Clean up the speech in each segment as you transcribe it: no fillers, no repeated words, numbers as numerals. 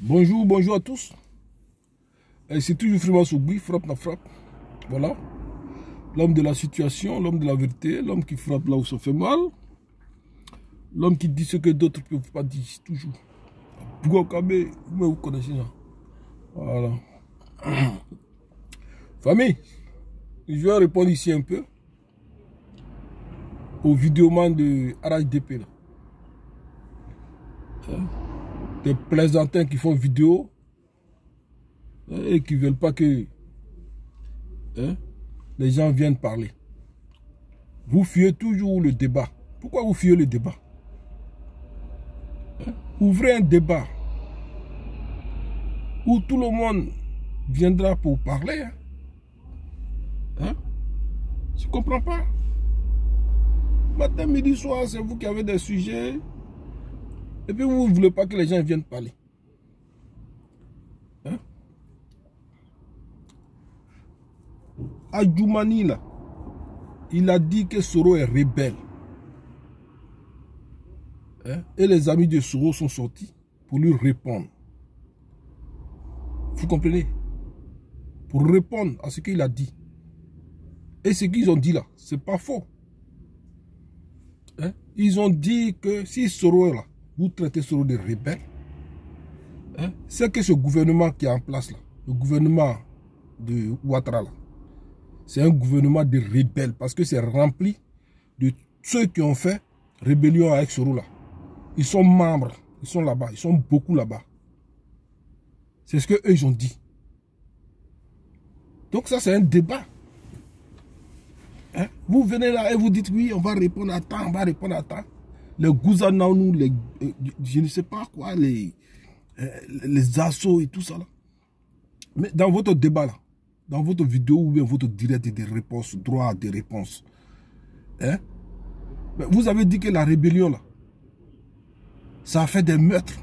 Bonjour, bonjour à tous. C'est toujours Freeman Sougui, frappe na frappe. Voilà. L'homme de la situation, l'homme de la vérité, l'homme qui frappe là où ça fait mal. L'homme qui dit ce que d'autres ne peuvent pas dire, toujours. Bougakamé, vous connaissez ça. Voilà. Famille, je vais répondre ici un peu au vidéoman de RHDP là. Des plaisantins qui font vidéo et qui ne veulent pas que les gens viennent parler. Vous fuyez toujours le débat. Pourquoi vous fuyez le débat? Ouvrez un débat où tout le monde viendra pour parler. Je ne comprends pas. Matin, midi, soir, c'est vous qui avez des sujets. Et puis vous ne voulez pas que les gens viennent parler. Adjoumani, là, il a dit que Soro est rebelle. Et les amis de Soro sont sortis pour lui répondre. Vous comprenez? Pour répondre à ce qu'il a dit. Et ce qu'ils ont dit là, c'est pas faux. Ils ont dit que si Soro est là, vous traitez Soro de rebelle, c'est que ce gouvernement qui est en place là, le gouvernement de Ouattara là, c'est un gouvernement de rebelles parce que c'est rempli de ceux qui ont fait rébellion avec Soro là. Ils sont membres, ils sont là-bas, ils sont beaucoup là-bas. C'est ce qu'eux ils ont dit. Donc ça c'est un débat. Vous venez là et vous dites oui, on va répondre à temps, on va répondre à temps. Les gouzananou, les je ne sais pas quoi, les assauts et tout ça là. Mais dans votre débat là, dans votre vidéo ou bien votre direct des réponses, droit à des réponses, mais vous avez dit que la rébellion là, ça a fait des meurtres.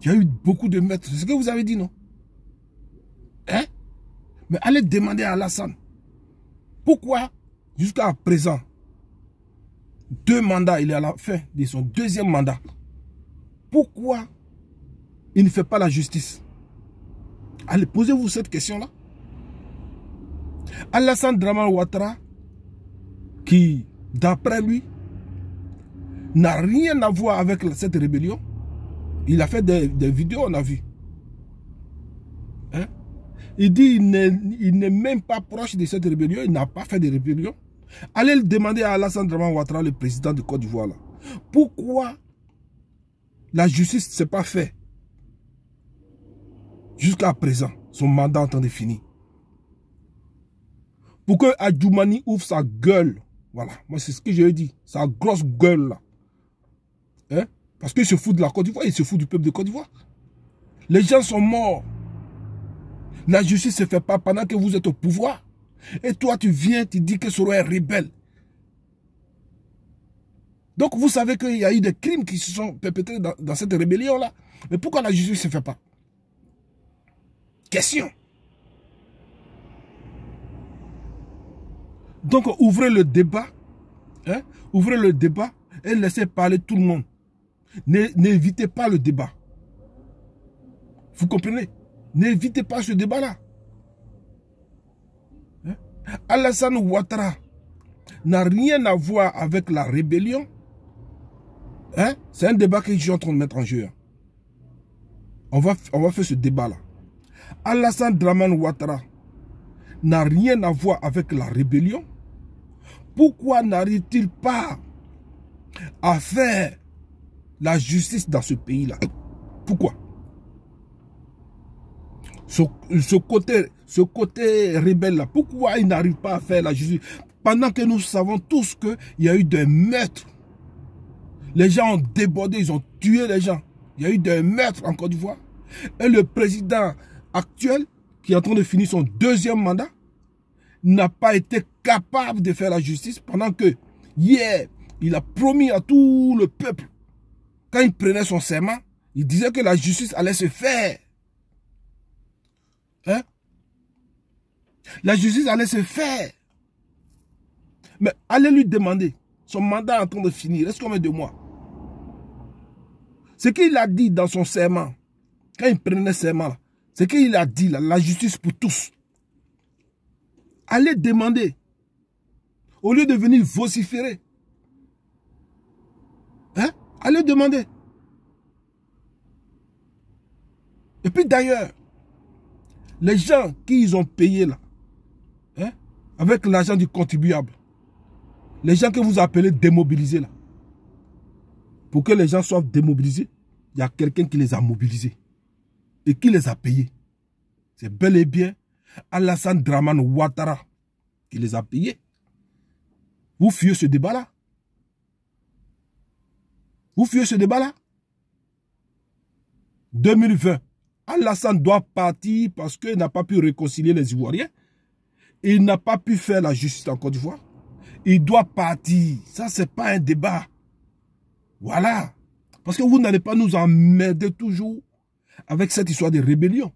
Il y a eu beaucoup de meurtres. C'est ce que vous avez dit, non? Mais allez demander à Alassane, pourquoi jusqu'à présent, 2 mandats, il est à la fin de son 2e mandat. Pourquoi il ne fait pas la justice? Allez, posez-vous cette question-là. Alassane Dramane Ouattara, qui, d'après lui, n'a rien à voir avec cette rébellion. Il a fait des vidéos, on a vu. Il dit qu'il n'est même pas proche de cette rébellion, il n'a pas fait de rébellion. Allez le demander à Alassane Dramane Ouattara, le président de Côte d'Ivoire. Pourquoi la justice ne s'est pas faite jusqu'à présent, son mandat en train de finir? Pour que Adjoumani ouvre sa gueule. Voilà, moi c'est ce que j'ai dit. Sa grosse gueule là. Parce qu'il se fout de la Côte d'Ivoire, il se fout du peuple de Côte d'Ivoire. Les gens sont morts. La justice ne se fait pas pendant que vous êtes au pouvoir. Et toi, tu viens, tu dis que Soro est rebelle. Donc, vous savez qu'il y a eu des crimes qui se sont perpétrés dans cette rébellion-là. Mais pourquoi la justice ne se fait pas? Question. Donc, ouvrez le débat. Ouvrez le débat et laissez parler tout le monde. N'évitez pas le débat. Vous comprenez? N'évitez pas ce débat-là. Alassane Ouattara n'a rien à voir avec la rébellion. C'est un débat que je suis en train de mettre en jeu. On va faire ce débat-là. Alassane Dramane Ouattara n'a rien à voir avec la rébellion. Pourquoi n'arrive-t-il pas à faire la justice dans ce pays-là? Pourquoi? Ce côté rebelle-là, pourquoi il n'arrive pas à faire la justice? Pendant que nous savons tous qu'il y a eu des meurtres. Les gens ont débordé, ils ont tué les gens. Il y a eu des meurtres en Côte d'Ivoire. Et le président actuel, qui est en train de finir son deuxième mandat, n'a pas été capable de faire la justice pendant que hier, il a promis à tout le peuple, quand il prenait son serment, il disait que la justice allait se faire. Hein? La justice allait se faire. Mais allez lui demander, son mandat est en train de finir, reste combien de mois? Ce qu'il a dit dans son serment, quand il prenait serment, ce qu'il a dit, là, la justice pour tous. Allez demander, au lieu de venir vociférer. Hein? Allez demander. Et puis d'ailleurs, les gens qui ils ont payé là, hein, avec l'argent du contribuable, les gens que vous appelez démobilisés là, pour que les gens soient démobilisés, il y a quelqu'un qui les a mobilisés et qui les a payés. C'est bel et bien Alassane Dramane Ouattara qui les a payés. Vous fuyez ce débat-là? Vous fuyez ce débat-là? 2020, Alassane doit partir parce qu'il n'a pas pu réconcilier les Ivoiriens. Il n'a pas pu faire la justice en Côte d'Ivoire. Il doit partir. Ça, ce n'est pas un débat. Voilà. Parce que vous n'allez pas nous emmerder toujours avec cette histoire de rébellion.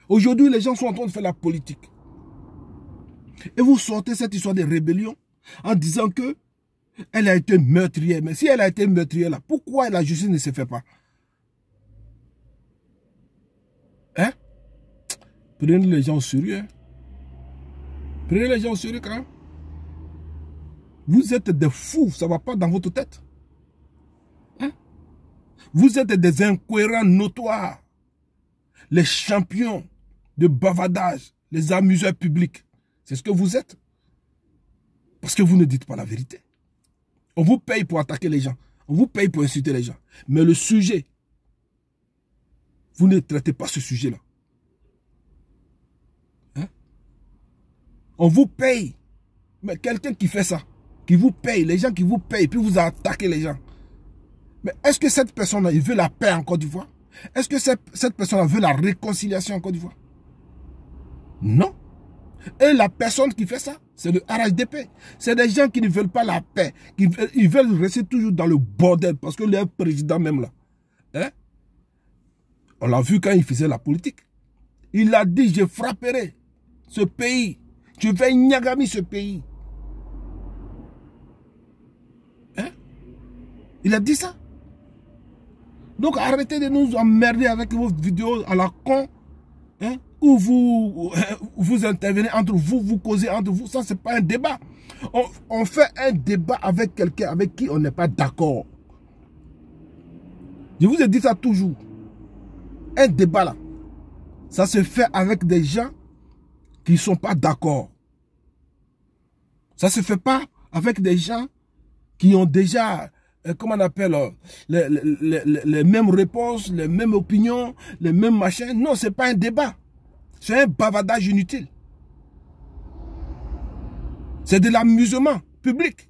Aujourd'hui, les gens sont en train de faire la politique. Et vous sortez cette histoire de rébellion en disant que elle a été meurtrière. Mais si elle a été meurtrière, là, pourquoi la justice ne se fait pas? Hein? Prenez les gens au sérieux. Prenez les gens au sérieux quand même. Vous êtes des fous, ça ne va pas dans votre tête. Hein? Vous êtes des incohérents notoires. Les champions de bavardage, les amuseurs publics. C'est ce que vous êtes. Parce que vous ne dites pas la vérité. On vous paye pour attaquer les gens. On vous paye pour insulter les gens. Mais le sujet, vous ne traitez pas ce sujet-là. Hein? On vous paye. Mais quelqu'un qui fait ça, qui vous paye, les gens qui vous payent, puis vous attaquez les gens. Mais est-ce que cette personne-là, il veut la paix en Côte d'Ivoire? Est-ce que cette personne-là veut la réconciliation en Côte d'Ivoire? Non. Et la personne qui fait ça, c'est le RHDP. C'est des gens qui ne veulent pas la paix. Ils veulent rester toujours dans le bordel. Parce que leur président même là, hein, on l'a vu quand il faisait la politique. Il a dit, je frapperai ce pays. Je vais nyagami ce pays. Hein? Il a dit ça. Donc arrêtez de nous emmerder avec vos vidéos à la con. Hein? Où vous intervenez entre vous, vous causez entre vous. Ça, c'est pas un débat. On fait un débat avec quelqu'un avec qui on n'est pas d'accord. Je vous ai dit ça toujours. Un débat là, ça se fait avec des gens qui ne sont pas d'accord. Ça ne se fait pas avec des gens qui ont déjà, comment on appelle, les mêmes réponses, les mêmes opinions, les mêmes machins. Non, ce n'est pas un débat. C'est un bavardage inutile. C'est de l'amusement public.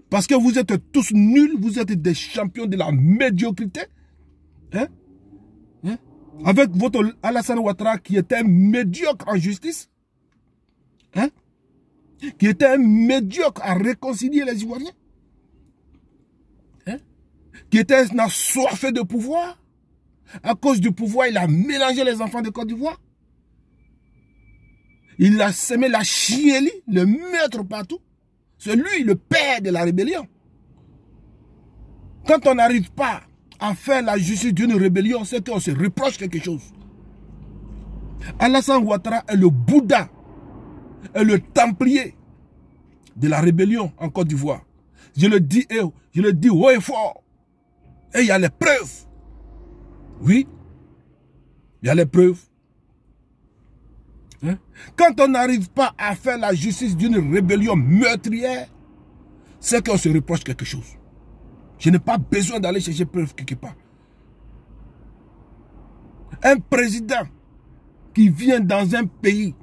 Parce que vous êtes tous nuls, vous êtes des champions de la médiocrité. Hein? Hein? Avec votre Alassane Ouattara qui était un médiocre en justice. Hein? Qui était un médiocre à réconcilier les Ivoiriens. Hein? Qui était un assoiffé de pouvoir. À cause du pouvoir, il a mélangé les enfants de Côte d'Ivoire. Il a semé la chiélie, le meurtre partout. C'est lui le père de la rébellion. Quand on n'arrive pas à faire la justice d'une rébellion, c'est qu'on se reproche quelque chose. Alassane Ouattara est le Bouddha, est le templier de la rébellion en Côte d'Ivoire. Je le dis haut et fort. Et il y a les preuves. Oui, il y a les preuves. Hein? Quand on n'arrive pas à faire la justice d'une rébellion meurtrière, c'est qu'on se reproche quelque chose. Je n'ai pas besoin d'aller chercher preuve quelque part. Un président qui vient dans un pays,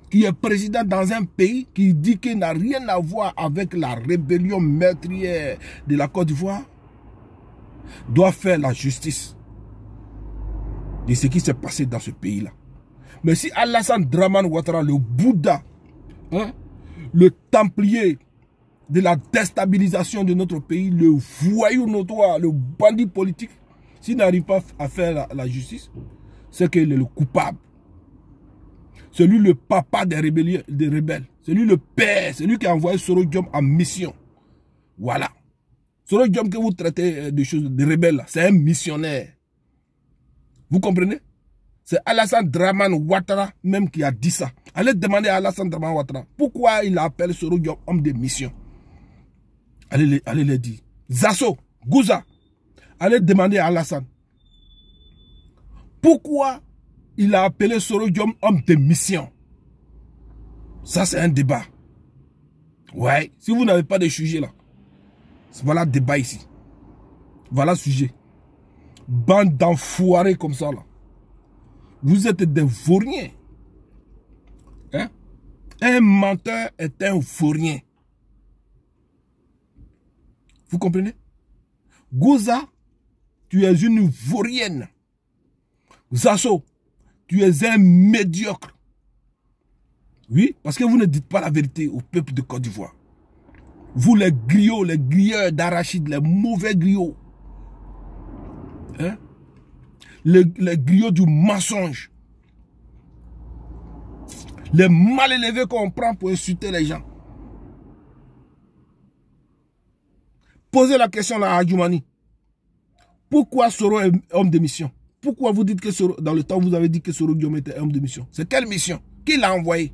qui est président dans un pays, qui dit qu'il n'a rien à voir avec la rébellion meurtrière de la Côte d'Ivoire, doit faire la justice de ce qui s'est passé dans ce pays-là. Mais si Alassane Dramane Ouattara, le Bouddha, hein, le templier de la déstabilisation de notre pays, le voyou notoire, le bandit politique, s'il n'arrive pas à faire la justice, c'est qu'il est le coupable. C'est lui le papa des rebelles. C'est lui le père. C'est lui qui a envoyé Soro Diom en mission. Voilà. Soro Diom que vous traitez de choses de rebelles, c'est un missionnaire. Vous comprenez? C'est Alassane Dramane Ouattara même qui a dit ça. Allez demander à Alassane Dramane Ouattara pourquoi il appelle Soro Diom homme de mission. Allez le dire. Zasso, Gouza, allez demander à Alassane pourquoi il a appelé Soro Diom homme de mission. Ça, c'est un débat. Ouais, si vous n'avez pas de sujet là, voilà le débat ici. Voilà le sujet. Bande d'enfoirés comme ça là. Vous êtes des vauriens. Hein? Un menteur est un vaurien. Vous comprenez? Gouza, tu es une vaurienne. Zasso, tu es un médiocre. Oui, parce que vous ne dites pas la vérité au peuple de Côte d'Ivoire. Vous les griots, les grilleurs d'arachide, les mauvais griots. Hein? Les griots du mensonge. Les mal élevés qu'on prend pour insulter les gens. Posez la question là à Adjoumani. Pourquoi Soro est homme de mission? Pourquoi vous dites que Soro, dans le temps vous avez dit que Soro Diom était homme de mission? C'est quelle mission? Qui l'a envoyé?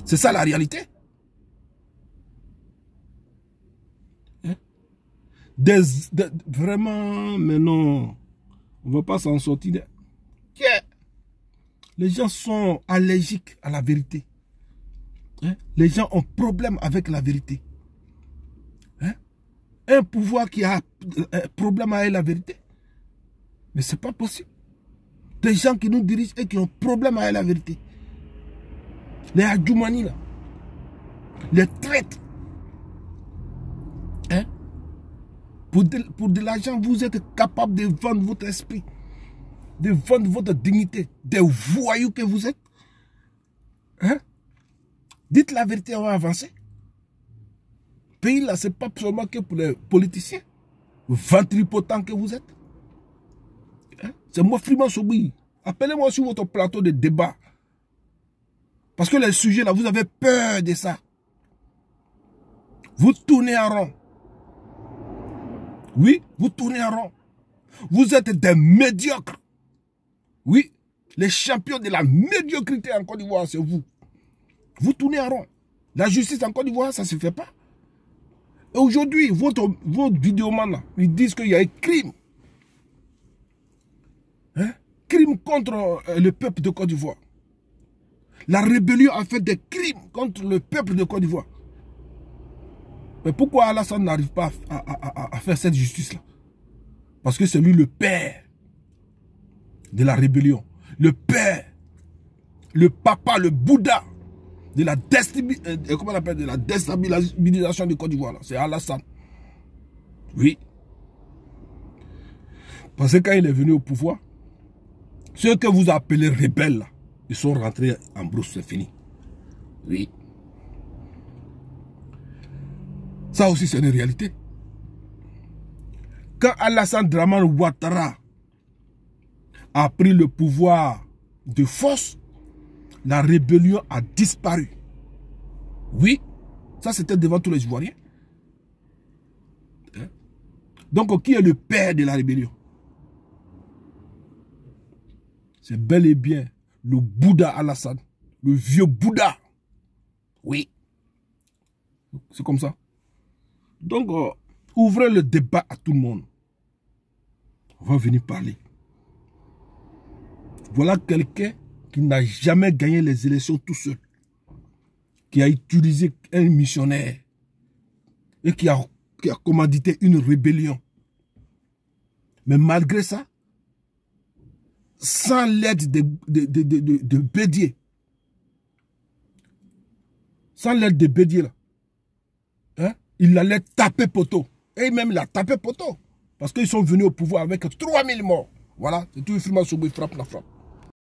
C'est ça la réalité? Hein? Vraiment, mais non. On ne va pas s'en sortir. Les gens sont allergiques à la vérité. Hein? Les gens ont problème avec la vérité. Hein? Un pouvoir qui a un problème avec la vérité. Mais ce n'est pas possible. Des gens qui nous dirigent et qui ont problème avec la vérité. Les Adjoumani là. Les traîtres. Hein? Pour de l'argent, vous êtes capable de vendre votre esprit. De vendre votre dignité. Des voyous que vous êtes. Hein? Dites la vérité, on va avancer. Le pays là, ce n'est pas seulement que pour les politiciens. Ventripotents que vous êtes. Hein? C'est moi, Freeman Sobi. Appelez-moi sur votre plateau de débat. Parce que les sujets là, vous avez peur de ça. Vous tournez en rond. Oui, vous tournez en rond. Vous êtes des médiocres. Oui, les champions de la médiocrité en Côte d'Ivoire, c'est vous. Vous tournez en rond. La justice en Côte d'Ivoire, ça ne se fait pas. Et aujourd'hui, votre vidéoman là, ils disent qu'il y a un crime. Hein? Crime contre le peuple de Côte d'Ivoire. La rébellion a fait des crimes contre le peuple de Côte d'Ivoire. Mais pourquoi Alassane n'arrive pas à faire cette justice-là? Parce que c'est lui le père de la rébellion. Le père, le papa, le Bouddha de la déstabilisation de Côte d'Ivoire. C'est Alassane. Oui. Parce que quand il est venu au pouvoir, ceux que vous appelez rebelles, là, ils sont rentrés en brousse, c'est fini. Oui. Ça aussi, c'est une réalité. Quand Alassane Dramane Ouattara a pris le pouvoir de force, la rébellion a disparu. Oui, ça c'était devant tous les Ivoiriens. Hein? Donc, qui est le père de la rébellion? C'est bel et bien le Bouddha Alassane, le vieux Bouddha. Oui. C'est comme ça. Donc, ouvrez le débat à tout le monde. On va venir parler. Voilà quelqu'un qui n'a jamais gagné les élections tout seul. Qui a utilisé un missionnaire. Et qui a commandité une rébellion. Mais malgré ça, sans l'aide de Bédier, sans l'aide de Bédier, là, hein, il allait taper poteau. Et même il a tapé poteau. Parce qu'ils sont venus au pouvoir avec 3000 morts. Voilà, c'est tout, il frappe la frappe.